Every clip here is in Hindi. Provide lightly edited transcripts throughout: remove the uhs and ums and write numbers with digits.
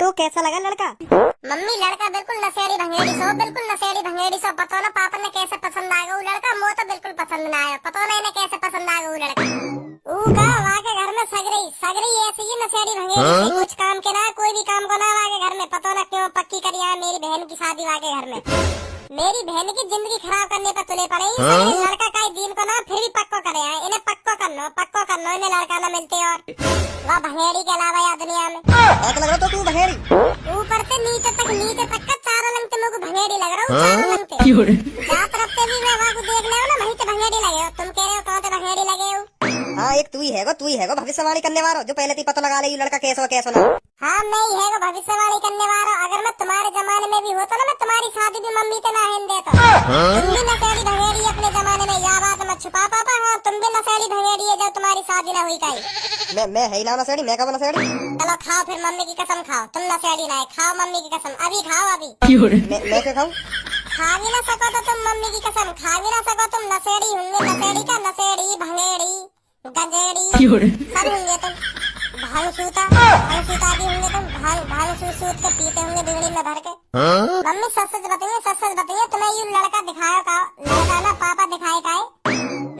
तो कैसा लगा लड़का? मम्मी लड़का बिल्कुल नशेड़ी भंगेड़ी सो पतो ना पापा ने कैसे पसंद आएगा वो लड़का। मो तो बिल्कुल पसंद ना आया, पतो ना इन्हें कैसे पसंद आएगा वो लड़का। का वहाँ के घर में सगरी ऐसी ही नशेड़ी भंगेड़ी कुछ काम के ना, कोई भी काम को ना वहाँ के घर में। पतो ना क्यों पक्की करी है मेरी बहन की शादी वहाँ के घर में। मेरी बहन की जिंदगी खराब करने पर तुले पड़े। लड़का का दिन को ना फिर भी पक्को करे है। इन्हें पक्को करनो इन्हें लड़का ना मिलते। और वह भंगेड़ी के अलावा या दुनिया में ऐसा लग रहा तो तू भंगेड़ी ऊपर से नीचे तक का चारों लंग ते मुझे भंगेड़ी लग रहा हूँ। चारों लंग ते जात रखते भी मैं वहाँ को देख ले ना वहीं से भंगेड़ी लगे हो। तुम कह रहे हो कहाँ से भंगेड़ी लगे हो? हाँ एक तू ही है भविष्यवाणी करने वाला जो पहले पता लगा ले लड़का कैसो ना। हाँ मैं ही है भविष्यवाणी करने वाला। अगर मैं तुम्हारे जमाने में भी होता ना मैं तुम्हारी शादी भी मम्मी से ना हिन देता। तुम भी नशेड़ी भंगेड़ी अपने जमाने में, या बात मत छुपा पापा। हाँ तुम भी नशेड़ी भंगेड़ी है जब तुम्हारी शादी ना हुई कहीं। मैं है ना नशेड़ी, मैं कब नशेड़ी? चलो खाओ फिर मम्मी की कसम खाओ। तुम नशेड़ी ना है, खाओ मम्मी की कसम। अभी खाओ अभी। मैं क्या खाऊं? खा भी ना सको तो तुम मम्मी की कसम खा भी ना सको तुम। नशेड़ी होंगे, नशेड़ी का नशेड़ी भंगेड़ी गंजेड़ी सब होंगे तुम। भालू सूता भी होंगे तुम। भालू सूत के पीते होंगे बिगड़ी में भर के। मम्मी सच सच बताइए तुम्हें ये लड़का दिखाया का लड़का ना पापा दिखाए का है?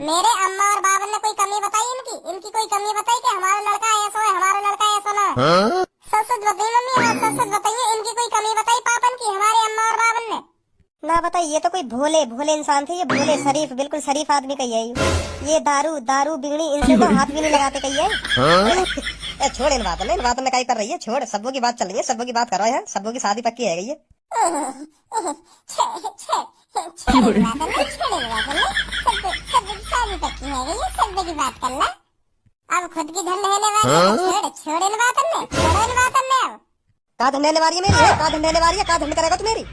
मेरे अम्मा और बाबा ने कोई कमी बताई इनकी कोई कमी बताई कि हमारा लड़का ऐसा है हमारा लड़का ऐसा ना? सच बताइए मम्मी। हाँ सच बताइए इनकी कोई कमी बताई पापन की हमारे अम्मा और बाबा ने? ना बताइए, ये तो कोई भोले इंसान थे। ये भोले शरीफ, बिल्कुल शरीफ आदमी कही है। ये दारू बिगड़ी इनसे तो हाथ भी नहीं लगाते कही है। छोड़ इन बातों में क्या कर रही है? छोड़, सबों की बात चल रही है, सबों की बात करो है। सबों की शादी पक्की है ये। अब खुद की धन रहने वाली छोड़ इन बातों में। का धंधे वाली है मेरी? का धंधे वाली है? का धंध करेगा तू मेरी?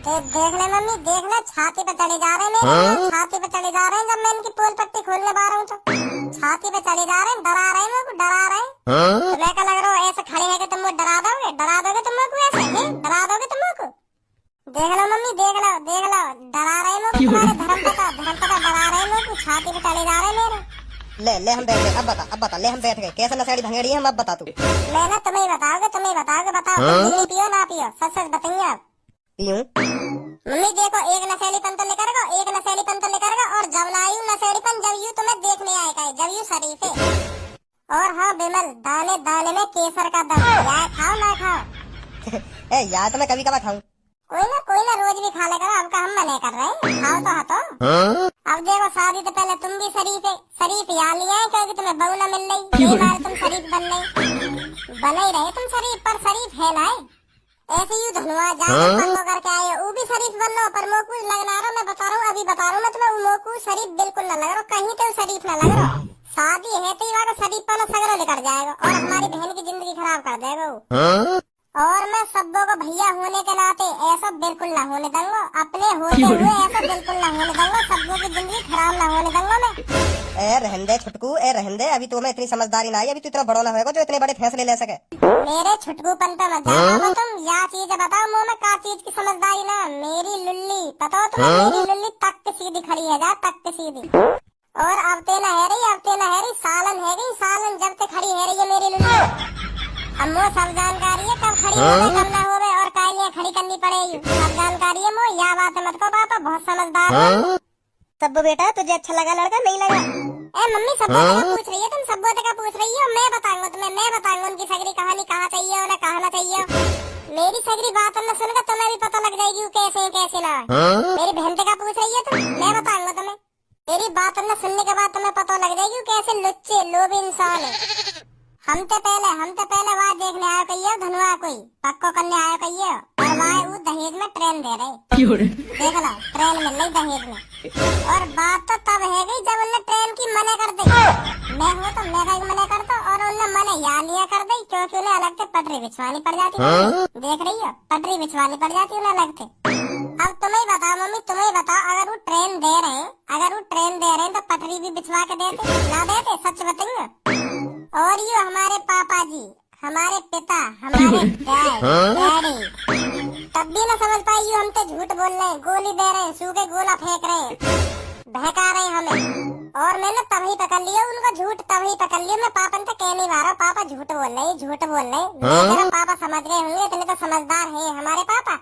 देख ले मम्मी देख ले छाती पे चढ़े जा रहे हैं छाती पे चढ़े जा रहे हैं। जब मैं इनकी पोल पट्टी खोलने पा रहा हूँ तो छाती पे चढ़े जा रहे हैं। डरा रहे हैं मेरे को, डरा रहे हैं। तुम्हें क्या लग रहा हो ऐसे खड़े है कि तुम मुझे डरा दोगे तुम मेरे को ऐसे डरा दोगे तुम मेरे को? देख लो मम्मी देख लो डरा रहे हैं तुम्हारे धर्म पता डरा रहे हैं मेरे को। छाती पे चढ़े जा रहे हैं मेरे। ले हम बैठ गए। अब बता ले हम बैठ गए। कैसे नशेड़ी भंगेड़ी है हम अब बता तू। मैं ना तुम्हें बताओगे बताओ पियो ना पियो सच बताइए आप। पीऊं? मम्मी देखो एक नशेड़ीपन तो लेकर और जब लायू नशेड़ीपन जब यू तुम्हें देखने आएगा जब यू शरीफ है। और हाँ बिमल दाने में केसर का दम या खाओ ना खाओ। यार तो मैं कभी कभी खाऊं। कोई ना रोज भी खा ले करो। अब का हम मना कर रहे हैं, खाओ तो हाथों। अब देखो शादी तो पहले तुम भी शरीफ यहाँ लिया है क्योंकि तुम्हें बहू ना मिल रही। ये बार तुम शरीफ बने ही रहे तुम शरीफ पर शरीफ है ना ऐसे ही धनुआ जाकर करके आए वो भी शरीफ बन लो। पर मोकू लगना रहा मैं बता रहा हूँ मैं तुम्हें मोकू शरीफ बिल्कुल ना लग रहा कहीं तो शरीफ ना लग रहा। शादी है तो वहाँ शरीफ पाना सगरा लेकर जाएगा और हमारी बहन की जिंदगी खराब कर देगा वो। और मैं सबों को भैया होने के नाते ऐसा बिल्कुल ना होने दूंगा। अपने होते हुए ऐसा बिल्कुल ना होने दूंगा। सबों की जिंदगी खराब ना होने दूंगा मैं। रहने दे छुटकू, रहने दे। अभी तुम्हें इतनी समझदारी ना आई। अभी तू इतना बड़ा ना होगा जो इतने बड़े फैसले ले सके। मेरे छुटकूपन पे मत जाओ तुम। या चीज बताओ मुँह में का चीज की समझदारी ना। मेरी लुल्ली बताओ तुम्हें मेरी लुल्ली तक सीधी खड़ी है जा तक सीधी। और अब तेना है रही सालन है गई सालन जब तक खड़ी है रही है मेरी लुल्ली। अब वो सब जानकारी है कब खड़ी होवे कब ना होवे और कालियां खड़ी करनी पड़ेगी। सब जानकारी है मो या बात मत को पापा बहुत समझदार है। सब बेटा तुझे अच्छा लगा लड़का नहीं लगा? मम्मी सब पूछ रही है तुम सब का पूछ रही हो। मैं बताऊंगा उनकी सगरी कहानी कहाँ चाहिए उन्हें कहना चाहिए। मेरी सगरी बात न सुनकर तुम्हें भी पता लग जाएगी कैसे ना। मेरी बहन का पूछ रही है तुम मैं बताऊंगा तुम्हें। तेरी बात न सुनने के बाद तुम्हें पता लग जाएगी कैसे लुच्चे लोभ इंसान है। हम तो पहले वहाँ देखने आया कहिए धनुआ कोई पक्को करने आया कहिए और वहाँ वो दहेज में ट्रेन दे रहे देख लो ट्रेन मिल रही दहेज में। और बात तो तब है गई जब उन्हें ट्रेन की मना कर दी। मैं हूँ तो मैं मना करता और उन्हें मना यहाँ लिया कर दी क्योंकि उन्हें अलग से पटरी बिछवानी पड़ जाती। देख रही हो पटरी बिछवानी पड़ जाती उन्हें अलग से। अब तुम्हें बताओ मम्मी तुम्हें बताओ अगर वो ट्रेन दे रहे हैं तो पटरी भी बिछवा के देते ना देते सच बताइए। और ये हमारे पापा जी हमारे पिता हमारे डैडी तब भी ना समझ पाई हम तो झूठ बोल रहे हैं गोली दे रहे हैं सूखे गोला फेंक रहे हैं बहका रहे हमें। और मैंने तभी पकड़ लिया उनको झूठ, तभी पकड़ लिया। मैं पापा ने तो कह नहीं पा रहा, पापा झूठ बोल रहे, झूठ बोल रहे। मैं तेरा पापा समझ गए होंगे, इतने तो समझदार है हमारे पापा।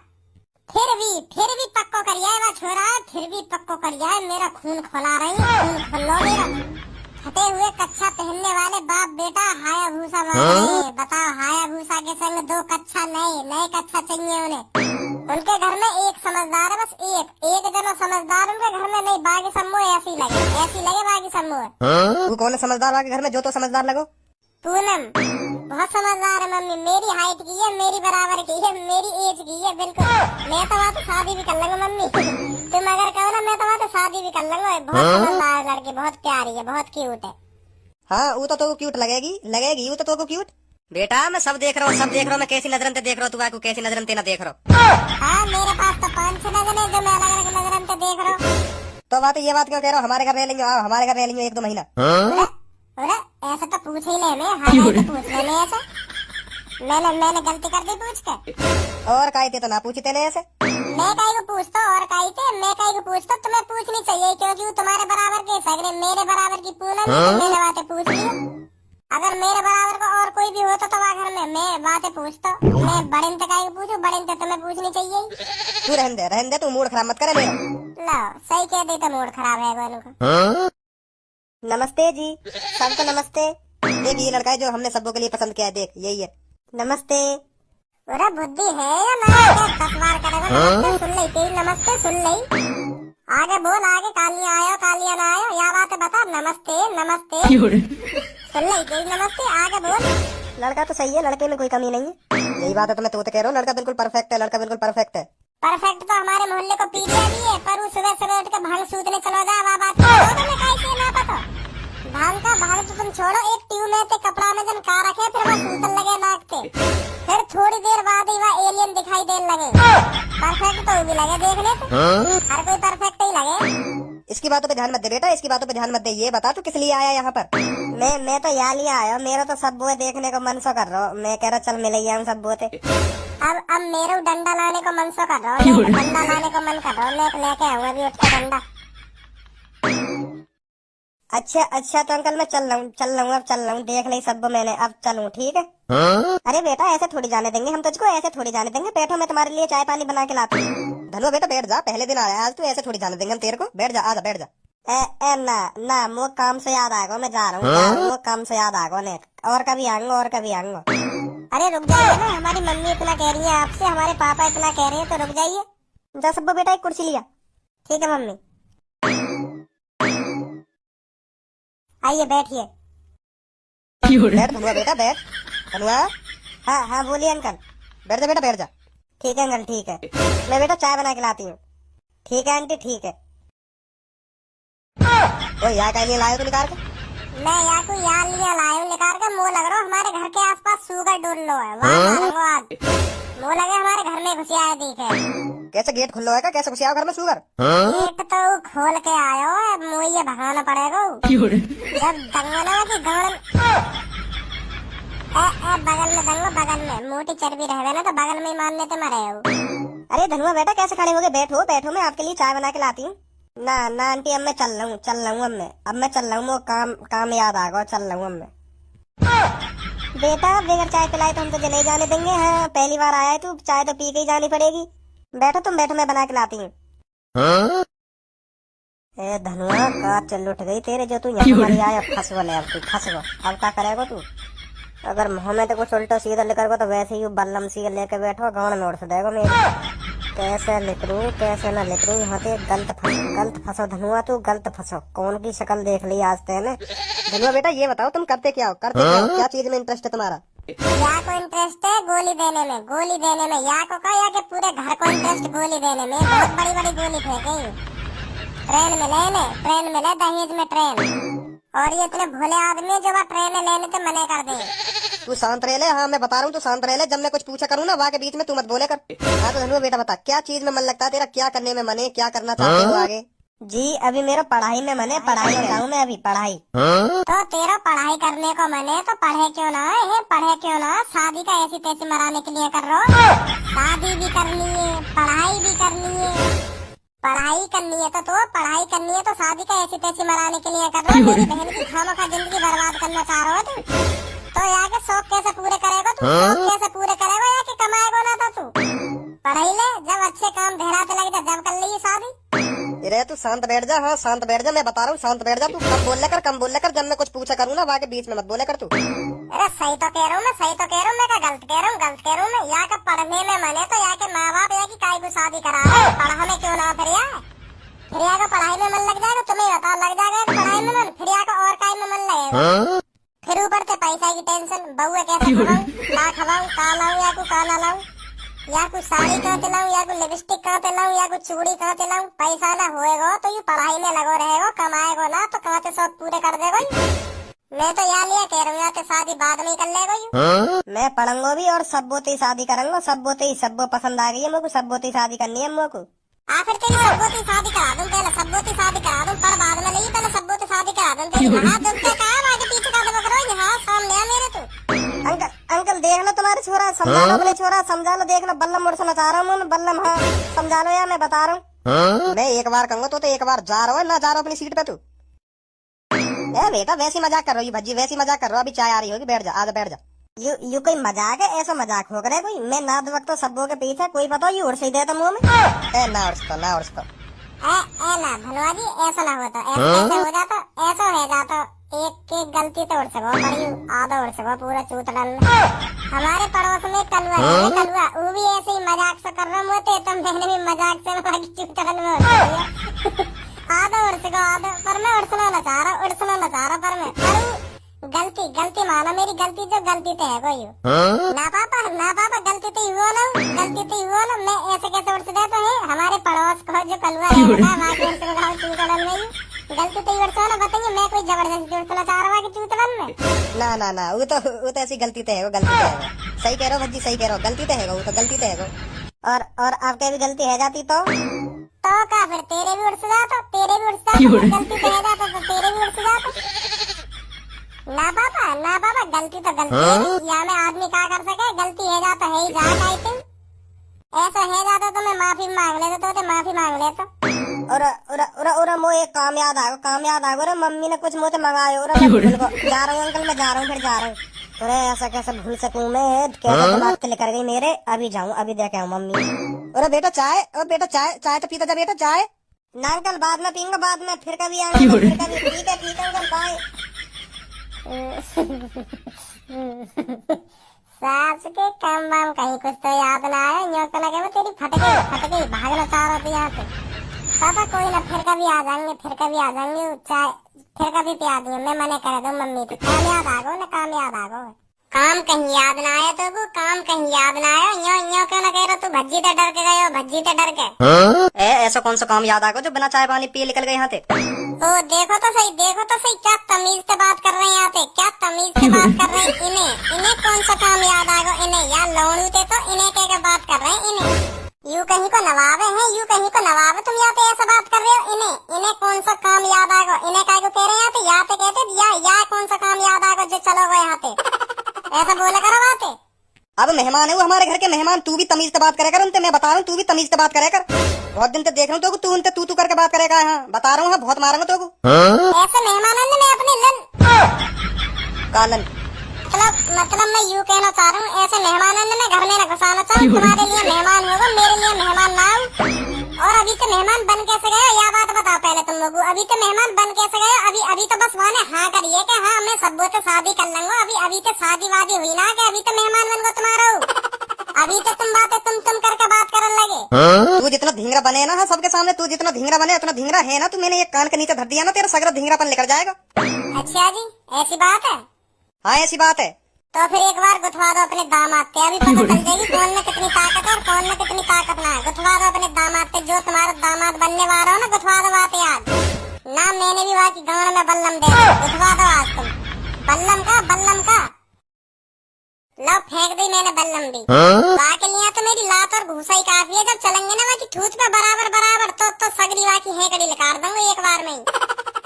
फिर भी पक्को करिया है छोरा, फिर भी पक्को करिया है। मेरा खून खोला रही है, खून खोलो मेरा। फटे हुए कच्छा पहनने वाले बाप बेटा हाया भूसा मांग रहे हैं। बताओ, हाया भूसा के संग 2 कच्छा नए कच्छा चाहिए उन्हें। उनके घर में एक समझदार है, बस एक जना समझदार उनके घर में नहीं। बाकी समूह ऐसी लगे बाकी समूह। तू कौन है समझदार बाकी घर में, जो तो समझदार लगो? पूनम बहुत समझदार है मम्मी, मेरी हाइट की है, मेरी बराबर की है, मेरी एज की है बिल्कुल। मैं तो वहाँ तो शादी भी कर लूंगा मम्मी। तुम अगर कहो ना, मैं तो वहाँ तो शादी भी कर लूंगा। बहुत समझदार है लड़की, बहुत प्यारी है, बहुत क्यूट है। हाँ वो तो क्यूट लगेगी वो तो क्यूट। बेटा मैं सब देख रहा हूँ, मैं कैसी नजरन देख रहा हूँ, तू आको कैसी नजरन ना देख रहा हूँ। हाँ मेरे पास तो 5-6 नजर है जो मैं अलग अलग नजरन से देख रहा हूँ। तो बात ये बात क्यों कह रहा हूँ? हमारे घर रह लेंगे, हमारे घर रह लेंगे 1-2 महीना। अरे ऐसा तो पूछ ही ले, मैं हाँ तो पूछ लेने ऐसा। मैंने गलती कर दी पूछ के। और काई थे तो ना पूछते नहीं ऐसे। मैं काई को पूछता और काई थे, मैं काई को पूछता, तुम्हें पूछनी चाहिए क्योंकि वो तुम्हारे बराबर के सगरे, मेरे बराबर की पूनम है, तो मैंने बातें पूछ ली। अगर मेरे बराबर का और कोई भी होता तो वहाँ घर में मैं बातें पूछता। मैं बड़े इंते काई को पूछूं, बड़े इंते तुम्हें पूछनी चाहिए। तू रहने दे, तू मूड खराब मत करे मेरा। लो सही कह देता, मूड खराब है गोनू का। नमस्ते जी, सबको नमस्ते। देख ये लड़का है जो हमने सबों के लिए पसंद किया है, देख यही है। नमस्ते। पूरा बुद्धि है या ना? 10 बार करेगा नमस्ते सुन ले, तेरी नमस्ते सुन ले। आगे बोल, आगे कालिया आयो कालिया ना आयो, या बात बता। नमस्ते सुन ले तेरी नमस्ते, आगे बोल। लड़का तो सही है, लड़के में कोई कमी नहीं है। यही बात है तो मैं तो कह रहा हूँ, लड़का बिल्कुल परफेक्ट है, लड़का बिल्कुल परफेक्ट है। परफेक्ट तो हमारे मोहल्ले को पी दिया भी है, पर वो सुबह उठ के भांग सूतने चलो जा, वहाँ बात तुम्हें कैसे ना पता। भांग तो तुम छोड़ो, एक ट्यूब में ते कपड़ा में जन का रखे, फिर वो सूतन लगे नाकते। फिर थोड़ी देर बाद ही वहाँ एलियन दिखाई देने लगे। परफेक्ट तो भी लगे देखने तो, हर कोई परफेक्ट ही लगे। इसकी बातों पे ध्यान मत दे बेटा, इसकी बातों पे ध्यान मत दे। ये बता तू किस लिए आया यहाँ पर? मैं तो यहाँ लिया आया, मेरा तो सब बोए देखने को मन सो कर रहा हूँ। मैं कह रहा चल मिले हम सब बोते। अब मेरे डंडा लाने को मन सो कर रहा हूँ, डंडा लाने को मन कर रहा हूँ, मैं लेके आऊंगा अभी उठ के डंडा। अच्छा तो अंकल मैं चल रहा हूँ, देख ली सब मैंने, अब चलूँ ठीक है? अरे बेटा ऐसे थोड़ी जाने देंगे हम तुझको, ऐसे थोड़ी जाने देंगे। बैठो मैं तुम्हारे लिए चाय पानी बना के लाती हूँ। धनुआ बेटा बैठ जा, पहले दिन आया आज तू, ऐसे थोड़ी जाने देंगे हम तेरे को। बैठ जा, आजा बैठ जा। ना वो काम से याद आएगा, मैं जा रहा हूँ, वो काम से याद आएगा ने, और कभी आऊंगा। अरे रुक जाइए ना, हमारी मम्मी इतना कह रही है आपसे, हमारे पापा इतना कह रहे हैं, तो रुक जाइए। जा सब्बू बेटा एक कुर्सी लिया। ठीक है मम्मी, आइए बैठिए। बैठ धनुआ बेटा बैठ। धनुआ हाँ बोलिए अंकल। बैठ जा बेटा बैठ जा। ठीक है अंकल ठीक है, मैं बेटा चाय बना के लाती हूँ। ठीक है आंटी ठीक है। ओ यहाँ का लिए लाए तो निकाल के? मैं यहाँ को यहाँ लिया लाया निकाल के। मुँह लग रहा हमारे घर के आसपास शुगर ढूंढ लो है, वहाँ मुँह लगे हमारे घर में घुसिया है दिखे। कैसे गेट खुल है? कैसे घुसिया घर में शुगर? गेट तो खोल के आयो है, मुँह ये भगाना पड़ेगा जब दंगना की बगल में मोटी चर्बी रहे ना तो बगल में ही मान लेते मरे हो। अरे धनुआ बेटा कैसे खड़े हो गए? बैठो मैं आपके लिए चाय बना के लाती हूँ। ना आंटी अब मैं चल रहा हूँ अब मैं चल रहा हूँ, वो काम याद आ गया, चल रहा हूँ अब मैं। बेटा बगैर चाय पिलाए तो हम तुझे नहीं जाने देंगे। हाँ पहली बार आया है तू, चाय तो पी के ही जानी पड़ेगी। बैठो मैं बना के लाती हूँ। ए धनुआ का चल उठ गई तेरे, जो तू यहाँ पर आया फंस गो, अब तू फंस गो। अब क्या करेगा तू? अगर मुँह में तो कुछ उल्टा सीधा लिखर को तो वैसे ही बल्लम सी लेके बैठो, गाँव में उड़ से देगा मेरे। कैसे लिख लूं कैसे ना लिख लूं, यहाँ पे गलत फंसो धनुआ, तू गलत फंसो। कौन की शक्ल देख ली आज तेने? धनुआ बेटा ये बताओ तुम करते क्या हो? क्या चीज में इंटरेस्ट है तुम्हारा? या को इंटरेस्ट है गोली देने में, या को का या के पूरे घर को इंटरेस्ट गोली देने में। बहुत बड़ी गोली फेंके ट्रेन में ले दहेज में ट्रेन। और ये इतने भोले आदमी जो वहाँ ट्रेन लेने से मने कर दे। तू शांत रह ले। हाँ मैं बता रहा हूँ तू शांत रह ले, जब मैं कुछ पूछा करूँ ना वहाँ के बीच में तू मत बोले कर। हाँ तो धनुआ बेटा बता क्या चीज में मन लगता है तेरा, क्या करने में मन है, क्या करना चाहते हो आगे? जी अभी मेरा पढ़ाई में मन है, पढ़ाई कर रहा हूँ मैं अभी पढ़ाई। तो तेरा पढ़ाई करने को मन है तो पढ़े क्यों ना? शादी का ऐसी तैसी मराने के लिए कर रहा हो? शादी भी करनी है, पढ़ाई भी करनी है। पढ़ाई करनी है तो पढ़ाई करनी है तो शादी का ऐसी तैसी मनाने के लिए कर रहा है। मेरी बहन की खामखा जिंदगी बर्बाद करना चाह रहा हो तू। तो यहाँ के शौक कैसे पूरे करेगा तू? शौक कैसे पूरे करेगा? यहाँ के कमाएगा ना तो तू पढ़ाई ले, जब अच्छे काम धेराते लगे जब कर ली शादी। अरे तू शांत बैठ जा। हाँ शांत बैठ जा, मैं बता रहा हूँ शांत बैठ जा। तू कम बोल कर जब मैं कुछ पूछा करूँ ना वहाँ के बीच में मत बोले कर तू। अरे सही तो कह रहा हूँ मैं, सही तो कह रहा हूँ मैं, क्या गलत कह रहा हूँ मैं? यहाँ का पढ़ने में मने तो यहाँ के माँ बाप यहाँ की काय को शादी करा रहे हैं, पढ़ा में क्यों ना फिर यहाँ का पढ़ाई में मन लग जाएगा, तुम्हें बताओ लग जाएगा पढ़ाई में मन, फिर यहाँ का और काय में मन लगेगा। फिर ऊपर से पैसा की टेंशन, बहू कैसे खवाऊं का लाऊं या को का ना लाऊं, या कुछ साड़ी कहाँ से लाऊं, या कुछ लिपस्टिक कहाँ से लाऊं, या कुछ चूड़ी कहाँ से लाऊं। पैसा ना होएगा तो ये पढ़ाई में लगो रहेगा, कमाएगा ना तो कहाँ से सब पूरे कर देगा। मैं तो यहाँ लिया कह रहा हूँ, यहाँ के शादी बाद में कर लेगा। मैं पढ़ूंगा भी और सब्बोते ही शादी करूंगा, सब्बो पसंद आ गई है मुझको, सब्बोते ही शादी करनी है मुझको। आखिर तेरी सब्बोती शादी करा दूं, पहले सब्बोती शादी करा दूं, पर बाद में नहीं, पहले सब्बोती शादी करा दूं। तेरी हाथ दुख के कहा आगे पीछे का दबा करो, यहाँ सामने आ मेरे तो। अंकल देख लो तुम्हारे छोरा, समझा लो अपने छोरा, समझा लो, देख लो बल्लम मुड़ से नचा रहा हूँ मैं, बल्लम। हाँ समझा लो यार, मैं बता रहा हूँ। मैं एक बार कहूँगा तो एक बार जा रहा हो ना जा रहा हो अपनी सीट पे तू। ए बेटा वैसी मजाक कर रही भज्जी, वैसी मजाक कर रहा हूँ। अभी चाय आ रही होगी, बैठ जा, आजा बैठ जा। यू कोई मजाक है? ऐसा मजाक हो करे कोई? मैं नाद वक्त तो सबों के पीछे कोई बताओ यू उड़ से दे तो मुंह में। ए ना उड़सको ना उड़सको। ए ना धनवा जी, ऐसा ना होता, ऐसा हो जाता, ऐसा हो जाता। एक गलती तो उड़ सको बड़ी, आधा उड़ सको पूरा चूत डालना। हमारे पड़ोस में कलुआ वो भी ऐसे ही मजाक से कर रहा होते, तो मैंने भी मजाक से चूत डालना आधा उड़ सको आधा, पर मैं उड़सना ना चाह रहा पर मैं गलती माना, मेरी गलती जो गलती तो है कोई ना पापा गलती तो हुआ ना, मैं ऐसे कैसे उड़ सकता तो है। हमारे पड़ोस को जो कलुआ है गलती तो उड़ता ना, बताइए मैं कोई जबरदस्ती उड़ना चाह रहा कि चूतड़न में? ना वो तो ऐसी गलती तो है, वो गलती तो है। सही कह रहे हो भज्जी, सही कह रहे हो, गलती तो है वो तो गलती तो है। और आपके भी गलती है जाती तो का फिर तेरे भी उड़ जाता, गलती तो है जाता तो तेरे भी उड़ जाता। ना पापा गलती तो गलती है, यहाँ में आदमी क्या कर सके, गलती है जाता है ही जाता। आई थिंक ऐसा है जाता तो मैं माफी मांग लेता, तो माफी मांग लेता। और मो एक काम याद आ गया, मम्मी ने कुछ मुझे से मंगाया और जा रहा हूँ अंकल, मैं जा रहा हूँ, फिर जा रहा हूँ। अरे ऐसा कैसे भूल सकूं मैं, कैसे दिमाग से लेकर गई मेरे। अभी जाऊँ, अभी देखे आऊँ मम्मी। अरे बेटा चाय तो पीता जा बेटा, चाय ना अंकल बाद में पीऊंगा, बाद में फिर कभी आऊंगा, फिर कभी। ठीक है अंकल बाय। सास के काम वाम कहीं कुछ तो याद ना आया, यूं तो लगे वो तेरी फट गई भागना चाह रहा थी यहाँ से। पापा कोई ना, फिर कभी आ जाएंगे, चाय फिर कभी पिया दिए, मैं मने कर दूं मम्मी को। काम याद आ गो, काम कहीं याद ना आया तो वो, काम कहीं याद ना आया। यूं क्यों ना कह रहा तू, भज्जी तो डर के गए हो, भज्जी तो डर के। ऐसा कौन सा काम याद आ गया जो बिना चाय पानी पिए निकल गए यहाँ से? तो देखो तो सही, क्या तमीज से बात कर रहे हैं यहाँ पे, क्या तमीज से बात कर रहे हैं। इन्हें कौन सा काम याद आ गया? इन्हें या लौड़ू थे तो इन्हें क्या बात कर रहे हैं? इन्हें यूं कहीं को नवाबे हैं, तुम यहाँ पे ऐसा बात कर रहे हो। इन्हें कौन सा काम याद आ गया? इन्हें क्या कह रहे हैं यहाँ पे कहते या कौन सा काम याद आ गया जो चलो गए यहाँ पे, ऐसा बोला करो बातें। अब मेहमान है वो हमारे घर के मेहमान, तू भी तमीज से बात करे कर उनसे। मैं बता रहा हूँ तू भी तमीज से बात करे कर, बहुत दिन से देख रहा हूँ तू उनसे तू करके बात करेगा। हाँ बता रहा हूँ, बहुत मारूंगा तो ऐसे मेहमान ने अपने कालन मतलब मैं यूँ कहना चाह रहा हूँ, ऐसे मेहमान मैं घर में न घुसाना चाहूँ। तुम्हारे लिए मेहमान होगा, मेरे लिए मेहमान ना हो। और अभी तो मेहमान बन कैसे गए, यह बात बताओ पहले तुम लोग। अभी तो मेहमान बन कैसे गए? अभी तो बस वहाँ हाँ करिए कि हाँ मैं सबको तो शादी कर लूंगा। अभी तो शादी वादी हुई ना कि अभी तो मेहमान बन गो तुम्हारा। अभी तो तुम बातें तुम करके बात करने लगे। तू जितना धिंगरा बने ना सबके सामने, तू जितना धिंगरा बने उतना धिंगरा है ना तू। मैंने एक कान के नीचे धर दिया ना, तेरा सगरा धिंगरापन निकल जाएगा। अच्छा जी ऐसी बात है? हाँ ऐसी बात है। तो फिर एक बार गुथवा दो अपने दामाद के, अभी पता चल जाएगी कौन में कितनी ताकत है और कौन में कितनी ताकत ना है। गुथवा दो अपने दामाद के, जो तुम्हारा दामाद बनने वाला हो ना, गुथवा दो बात याद ना। मैंने भी वहाँ की गाँव में बल्लम दे गुथवा दो आज तुम। बल्लम का लो फेंक दी मैंने बल्लम भी। वहाँ के लिए तो मेरी लात और घूसा ही काफी है। जब चलेंगे ना वहाँ की ठूठ पे बराबर तो सगरी वहाँ की हेकड़ी निकाल दूंगी एक बार में ही।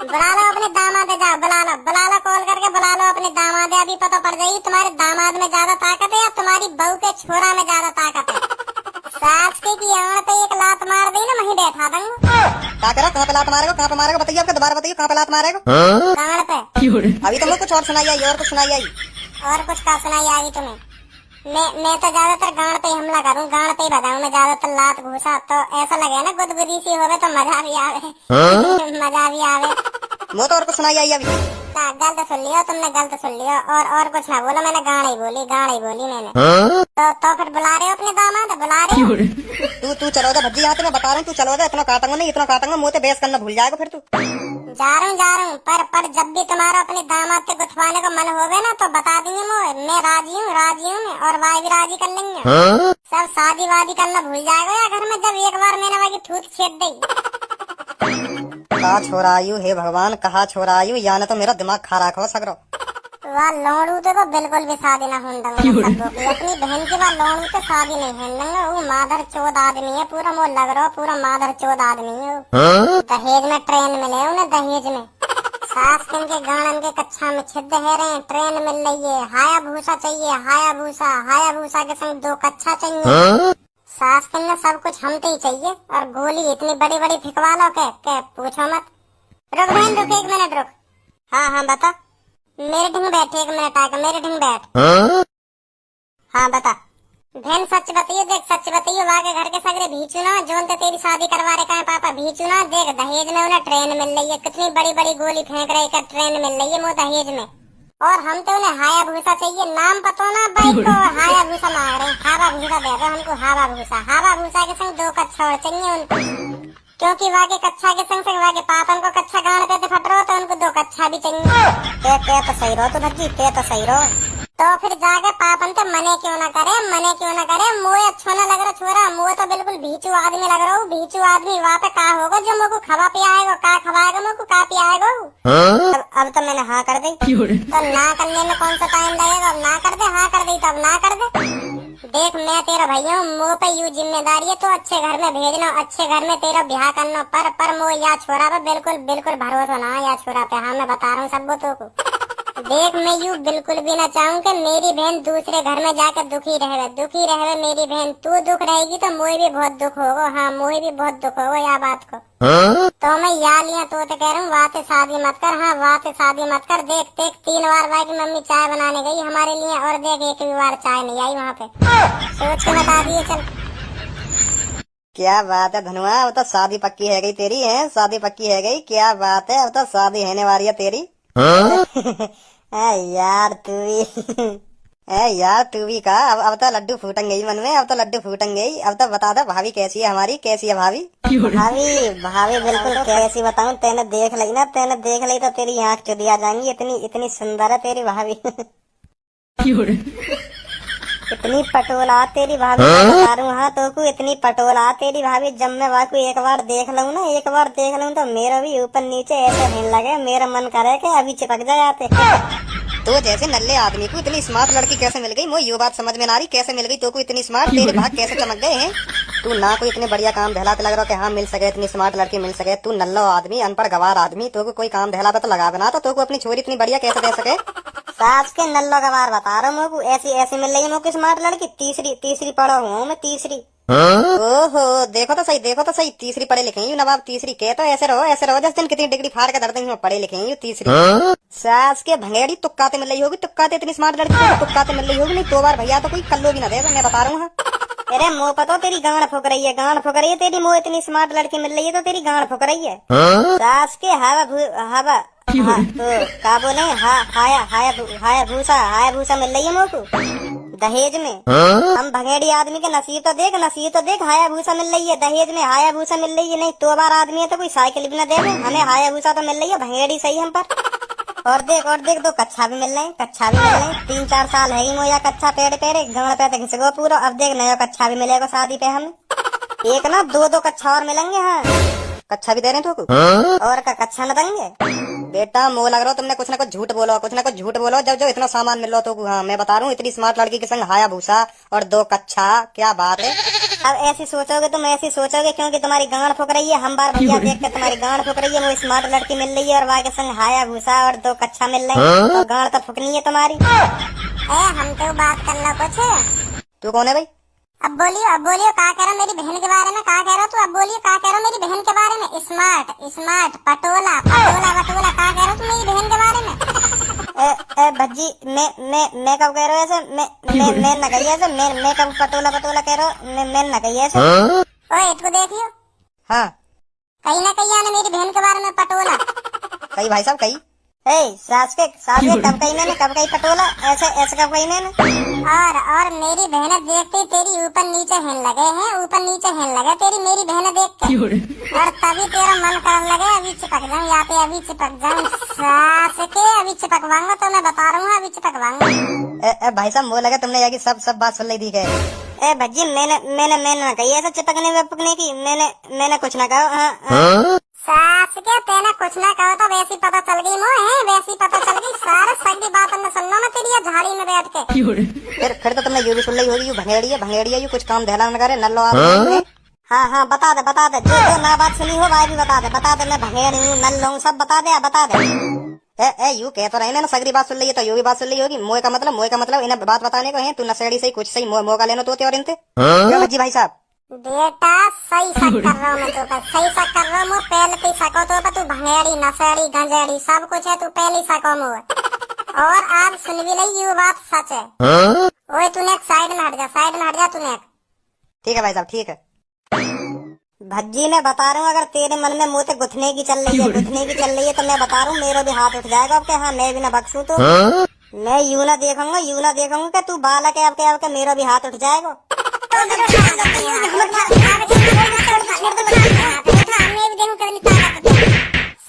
बुला लो अपने दामाद, जाओ बुला लो कॉल करके बुला लो अपने दामाद। अभी पता पड़ जाएगी तुम्हारे दामाद में ज्यादा ताकत है या तुम्हारी बहू के छोरा में ज्यादा ताकत है। सास की आंख पे एक लात मार दी ना वहीं बैठा दूंगा। क्या करा, कहाँ पे लात मारेगा, कहाँ पे मारेगा बताइए, आपके दोबारा बताइए, कहाँ पे लात मारेगा? गाड़ पे। अभी तो मुझे कुछ और सुनाई आई, और कुछ सुनाई आई। और कुछ का सुनाई आई तुम्हें? मैं तो ज्यादातर गाड़ पे ही हमला करूँ, गाड़ पे ही बजाऊं मैं ज्यादातर लात घूसा, तो ऐसा लगे ना गुदगुदी सी होवे तो मजा भी आवे। मजा भी आवे। वो तो और कुछ सुनाई आई अभी। गलत सुन लियो तुमने, गलत सुन लियो। और कुछ ना बोलो, मैंने गाड़ ही बोली, गाड़ ही बोली मैंने। तो फिर बुला रहे हो अपने दामाद, बुला रहे हो? तू चलो जा भज्जी, यहाँ मैं बता रहा हूँ, तू चलो जा, इतना काटूंगा नहीं, इतना काटूंगा मुँह पे बेस करना भूल जाएगा फिर तू। जा रहा हूँ पर जब भी तुम्हारा अपने दामाद से गुथवाने को मन होवे ना तो बता देंगे मैं राजी हूँ मैं, और भाई भी राजी कर लेंगे। सब शादी वादी करना भूल जाएगा या घर में जब एक बार मैंने वाली थूत छेद दी। कहा छोरा आयु, हे भगवान, कहा छोरा आयु, या न तो मेरा दिमाग खा रखा हो सगरो। वह लोड़ू तो बिल्कुल भी शादी ना होने दूंगा। अपनी बहन की वह लोड़ू तो शादी नहीं होने दूंगा। वो मादर चोद आदमी है पूरा, वो लग रहा पूरा मादर चोद आदमी है। दहेज में ट्रेन मिले उन्हें, दहेज में सास के गाड़न के कच्छा में छिद है रहे, ट्रेन मिल रही है, हाया भूसा चाहिए, हाया भूसा के संग 2 कच्छा चाहिए। सास के सब कुछ हमते ही चाहिए, और गोली इतनी बड़ी बड़ी फिकवा लो के पूछो मत। रुक बहन रुक, 1 मिनट रुक। हाँ बता। मेरे ढंग बैठ, 1 मिनट आएगा, मेरे ढंग बैठ। हाँ बता बहन, सच बताइए, देख सच बताइए, वाके घर के सगरे भीचू ना जोन ते तेरी शादी करवा रहे का पापा, भीचू ना देख, दहेज में उन्हें ट्रेन मिल रही है, कितनी बड़ी बड़ी गोली फेंक रही है, ट्रेन मिल रही है वो दहेज में, और हम तो उन्हें हाया भूसा चाहिए। नाम पता ना भाई को, हाया भूसा मांग रहे, हावा भूसा दे रहे हमको, हावा भूसा के संग 2 कच्छा और चाहिए उनको, क्योंकि वाके कच्छा के संग वाके पापन को कच्छा गाड़ पे फट रहा तो उनको 2 कच्छा भी चाहिए। ते तो सही रहो, तो भज्जी ते तो सही रहो। तो फिर जाके पापन तो मने क्यों ना करे, मोए अच्छा ना लग रहा छोरा, मोए तो बिल्कुल भीचू आदमी लग रहा हूँ, भीचू आदमी। वहाँ पे का होगा जो मोको खवा पियाएगा, का खवाएगा मोको, का पियाएगा। अब तो मैंने हाँ कर दी, तो ना करने में कौन सा टाइम लगेगा, अब ना कर दे, हाँ कर दी तो अब ना कर दे। देख मैं तेरा भैया हूँ, मुँह पे यू जिम्मेदारी है, तो अच्छे घर में भेजना, अच्छे घर में तेरा ब्याह करना, पर मो या छोरा पे बिल्कुल भरोसा ना या छोरा पे। हाँ मैं बता रहा हूँ सब तो को। देख मैं यू बिल्कुल भी ना चाहूँ कि मेरी बहन दूसरे घर में जाकर दुखी रहे मेरी बहन। तू दुख रहेगी तो मुझे भी बहुत दुख होगा, हाँ मुझे भी बहुत दुख होगा या बात को। तो मैं या लिया तो कह रहा हूँ, वहाँ से शादी मत कर, हाँ वहाँ से शादी मत कर। देख 3 बार भाई की मम्मी चाय बनाने गई हमारे लिए, और देख 1 भी बार चाय नहीं आई वहाँ पे। सोच के बता दिए चल। क्या बात है धनुआ, अब तो शादी पक्की है गई तेरी, है शादी पक्की है गई, क्या बात है, अब तो शादी होने वाली है तेरी। यार तू भी का, अब तो लड्डू फूटन गई मन में, अब तो लड्डू फूटन गई। अब तो बता दे भाभी कैसी है हमारी, कैसी है भाभी? भाभी बिल्कुल कैसी बताऊं, तेने देख ली तो तेरी आँख चुदिया जाएंगी, इतनी सुंदर है तेरी भाभी। इतनी पटोला तेरी भाभी, बता रहा हूँ हाँ तो को, इतनी पटोला तेरी भाभी। जब मैं वाकू एक बार देख लूँ तो मेरा भी ऊपर नीचे ऐसे होने लगे, मेरा मन करे कि अभी चिपक जाते। तो जैसे नल्ले आदमी को इतनी स्मार्ट लड़की कैसे मिल गई, मुझे ये बात समझ में ना रही, कैसे मिल गई तो को इतनी स्मार्ट, तेरे भाग कैसे चमक गए हैं। तू ना कोई इतने बढ़िया काम धैलाते लग रहा कि हाँ मिल सके, इतनी स्मार्ट लड़की मिल सके। तू नल्लो आदमी, अनपढ़ गवार आदमी, तो कोई काम धैला पे तो लगा बना, तो को अपनी छोरी इतनी बढ़िया कैसे दे सके। सास के नल्लो गवार बता रहा हूँ, ऐसी मिल रही है मुझे स्मार्ट लड़की। तीसरी पढ़ा हूँ मैं, तीसरी। ओहो देखो तो सही, तीसरी पढ़े लिखे हूँ नवाब, तीसरी के तो ऐसे रहो जैसे कितनी डिग्री फाड़ कर धरते हैं, पढ़े लिखे हूँ तीसरी। सास के भंगेड़ी तुक्काते मिल रही होगी, तुक्काते इतनी स्मार्ट लड़की तुक्काते मिल रही होगी, नहीं 2 बार भैया तो कोई कल्लो भी ना दे, मैं बता रहा हूँ। अरे मुँह पता तेरी गांड फुक रही है तेरी, मुँह इतनी स्मार्ट लड़की मिल रही है तो तेरी गांड फुक रही है। सास के हवा तो का बोले, हाया भूसा मिल रही है मुँह को दहेज में। हम भंगेड़ी आदमी के नसीब तो देख, हाया भूसा मिल रही है दहेज में, हाया भूसा मिल रही है। नहीं 2 बार आदमी है तो कोई साइकिल भी ना दे, हमें हाया भूसा तो मिल रही है, भंगेड़ी सही हम पर। और देख 2 कच्छा भी मिल रहे हैं, 3-4 साल है ही मोया कच्छा पेड़ गाड़ पे घिस गो पूरा। अब देख नया कच्छा भी मिलेगा शादी पे हमें, एक ना 2 कच्छा और मिलेंगे। हाँ कच्छा भी दे रहे हैं तो और का कच्छा न देंगे बेटा। मो लग रहा हो तुमने कुछ ना कुछ झूठ बोलो, जब इतना सामान मिल रहा तो। हाँ मैं बता रहा हूँ, इतनी स्मार्ट लड़की के संग हाया भूसा और 2 कच्छा, क्या बात है। अब ऐसी सोचोगे क्योंकि तुम्हारी गांड फुक रही है। हम बार भैया देख के तुम्हारी गांड फुक रही है, वो स्मार्ट लड़की मिल रही है और वहाँ के संग हाया भूसा और 2 कच्छा मिल रहे हैं, तो गांड तो फुकनी है तुम्हारी। हम तो बात कर लो कुछ। तू कौन है भाई? अब बोलियो का कह रहा मेरी बहन के बारे में, का कह रहा तू? अब बोलियो का कह रहा मेरी बहन के बारे में? स्मार्ट स्मार्ट पटोला पटोला बटोला का कह रहा तू मेरी बहन के बारे में? भज्जी मैं कब कह रहा हूँ ऐसे? मैं न कही ऐसे। मैं कब पटोला पटोला कह रहा हूँ? मैं न कही ऐसे। ओए इसको देखियो, हाँ कहीं ना कहीं आने मेरी बहन के बारे में पटोला। कही भाई साहब कही। सास के कब कही मैंने? कब कही पटोला? ऐसे ऐसे कब कही मैंने? और मेरी बहन देखते तेरी ऊपर नीचे हिल लगे हैं, ऊपर नीचे हिल लगे तेरी मेरी बहन देख के। और तभी तेरा मन करने लगे अभी चिपक जाऊं यहाँ पे, अभी चिपक जाऊं सास के, अभी चिपकवाऊंगा तो मैं बता रहा हूँ, अभी चिपकवाऊंगा। भाई साहब वो लगा तुमने यार सब बात सुन ली थी क्या? भज्जी मैंने ना कही ऐसा चिपकने वपकने की। मैंने कुछ ना कहा। हाँ। सास के तेने कुछ ना कहा तो वैसी पता चल गई मोह है, वैसी पता चल गई सारा सगली बात हमने सुनना मैं तेरी झाड़ी में बैठ के। फिर तो तुमने यू भी सुन ली होगी, यू भंगेड़िया यू कुछ काम ध्यान न करे नल्लो आदमी। हाँ बता दे जो ना बात सुनी हो भाई भी बता दे मैं भंगेड़ हूँ नल्लो हूँ सब बता दे। यू कह तो रहे ना सगरी बात सुन ली तो यू भी बात सुन ली होगी। मोए का मतलब इन्हें बात बताने को है। तू नशेड़ी सही कुछ सही मौका लेना तो और इनते भज्जी भाई साहब। बेटा सही शक कर रहा हूँ मैं तो पर, सही शक कर रहा हूँ। पहले तो सको तो पर तू भंगेड़ी नशेड़ी गंजेड़ी सब कुछ है, तू पहले सको मुँह। और आज सुन भी नहीं यू बात सच है। ओए तूने साइड में हट जा तूने। ठीक है भाई साहब ठीक है। भज्जी मैं बता रहा हूँ अगर तेरे मन में मुँह गुथने की चल रही है तो मैं बता रहा हूँ मेरा भी हाथ उठ जाएगा अब के। हाँ मैं भी ना बख्शू तो मैं यूं ना देखूंगा कि तू बालक है अब के मेरा भी हाथ उठ जाएगा।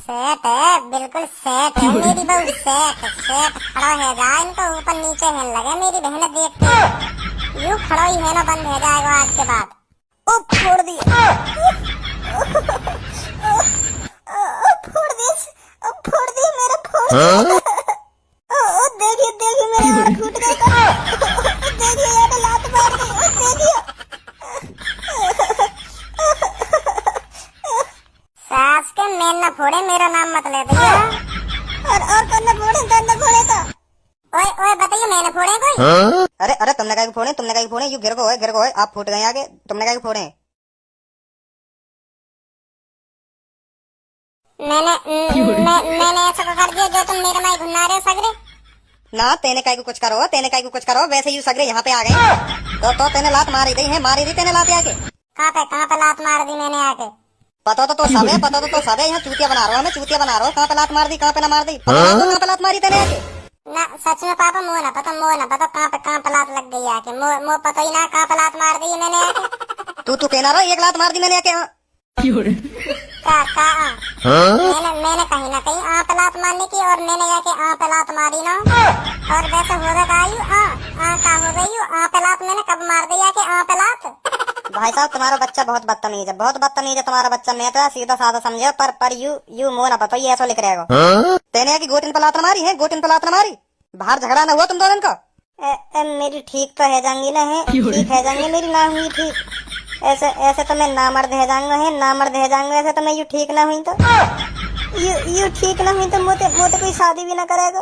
सेट है बिल्कुल सेट है मेरी बहू सेट खड़ा है जा इनको ऊपर नीचे हिल लगे मेरी बहन देख के यूं खड़ा ही है ना बंद हो जाएगा आज के बाद। फोड़ दिए मेरा देखिए मेरा हाथ टूट गया। देखिए यार लात मार दी देखिए। सास के मैं न फोड़े मेरा नाम मत ले दिया। और कौन न फोड़े तो ओए बताइए मैंने फोड़े कोई? अरे तुमने कहा फोड़े यू गिर को है आप फूट गए आगे। तुमने कहा फोड़े? मैंने ऐसा कर दिया जो तुम मेरे माई घुना रहे हो सगरे ना। तेने काहे को कुछ करो वैसे यू सगरे यहाँ पे आ गए तो तेने लात मारी दी तेने लात आके। कहाँ पे लात मार दी मैंने आके? पता तो सब है यहाँ चूतिया बना रहा हूँ कहाँ पे लात मार दी कहाँ पे ना मार दी कहाँ पे लात मारी तेने आके? ना सच में पापा मोह ना पता कहाँ पे लात लग गई आके। मोह पता ही ना कहाँ पे लात मार दी मैंने आके। तू कहना रहा एक लात मार दी मैंने आके। मैंने कहीं ना कहीं आप लात मारने की और मैंने आके आप लात मारी ना। और वैसे हो रहा का हो गई आप लात मैंने कब मार दी आके आप लात? भाई साहब तुम्हारा बच्चा बहुत बदतमीज है तुम्हारा बच्चा। मैं तो सीधा साधा समझे पर यू मोह ना पता ये ऐसा लिख रहेगा। तेने की गोटिन पर लात मारी बाहर झगड़ा ना हुआ तुम दोनों का? मेरी ठीक तो है जाएंगी ना है ठीक है जाएंगी मेरी ना हुई ठीक। ऐसे तो मैं नामर्द है जाऊंगा ऐसे तो मैं यू ठीक ना हुई तो यू ठीक ना हुई तो मोते कोई शादी भी ना करेगा।